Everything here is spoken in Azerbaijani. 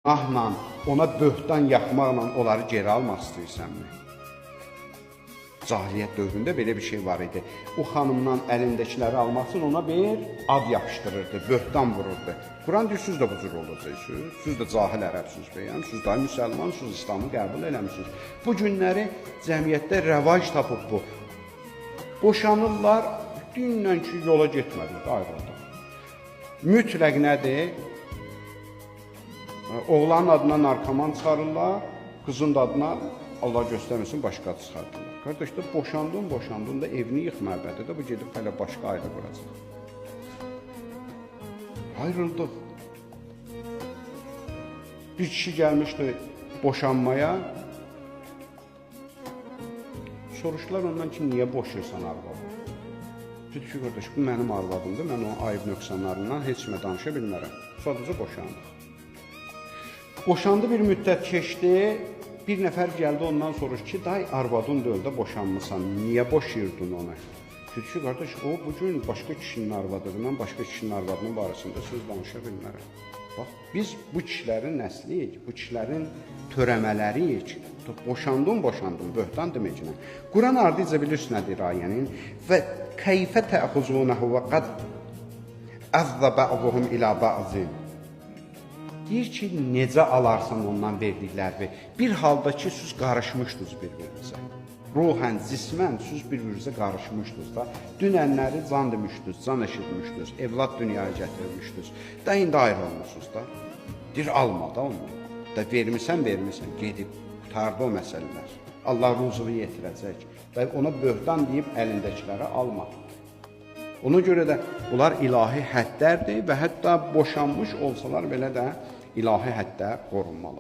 Ahla, ona böhtan yaxmaqla onları geri almaq istəyirsənmi? Cahiliyyət dövründə belə bir şey var idi. O xanımdan əlindəkiləri almaq üçün ona bir ad yapışdırırdı, böhtan vururdu. Quran deyir, siz də bu cür olacaqsınız. Siz də cahil ərəbsiniz bəyəm, siz də müsəlmansınız, İslamı qəbul eləmişsiniz. Bu günləri cəmiyyətdə rəvaj tapıb bu. Boşanırlar, dinlə ki, yola getmədik, ayrıldı. Mütləq nədir? Oğlanın adına narkoman çıxarırlar, qızın da adına Allah göstərməsin başqa çıxartırlar. Qardaş da boşandın da evini yıx məbədədə, bu gedib hələ başqa ailə quracaq. Ayrıldıq. Bir kişi gəlmişdi boşanmaya. Soruşdular ondan ki, niyə boşayırsan arvadı? Dedi ki, qardaş, bu mənim arvadımdır, mən onun ayıb nöqsanlarından heç kimə danışa bilmərəm. Sadəcə boşandıq. Boşandı, bir müddət keçdi. Bir nəfər gəldi ondan soruşdu ki, day arvadın da öldü, boşanmısan, niyə boşayırdın onu? Dedi ki, qardaş, o bugün başqa kişinin arvadıdır, mən başqa kişinin arvadının barəsində söz danışa bilmərəm. Bax, biz bu kişilərin nəsliyik, bu kişilərin törəmələriyik. Boşandın, böhtan deməklə. Quran ardıca bilirsiniz nədir ayənin? Və keyfə təxuzunəhu və qad əzzə bə'zuhum ilə bə'zin. Deyir ki, necə alarsan ondan verdikləri? Bir halda ki, siz qarışmışdınız bir-birinizə. Ruhən, cismən siz bir-birinizə qarışmışdınız da. Dünənləri can demişdiniz, can eşitmişdiniz, evlad dünyaya gətirmişdiniz. Da indi ayrılmışsınız da. Deyir, alma da onu. Da vermisən, gedib, qutardı o məsələlər. Allah ruzuvu yetirəcək. Və ona böhtan deyib əlindəkiləri alma. Ona görə də bunlar ilahi həddlərdir və hətta boşanmış olsalar belə də ilahi həddə qorunmalıdır.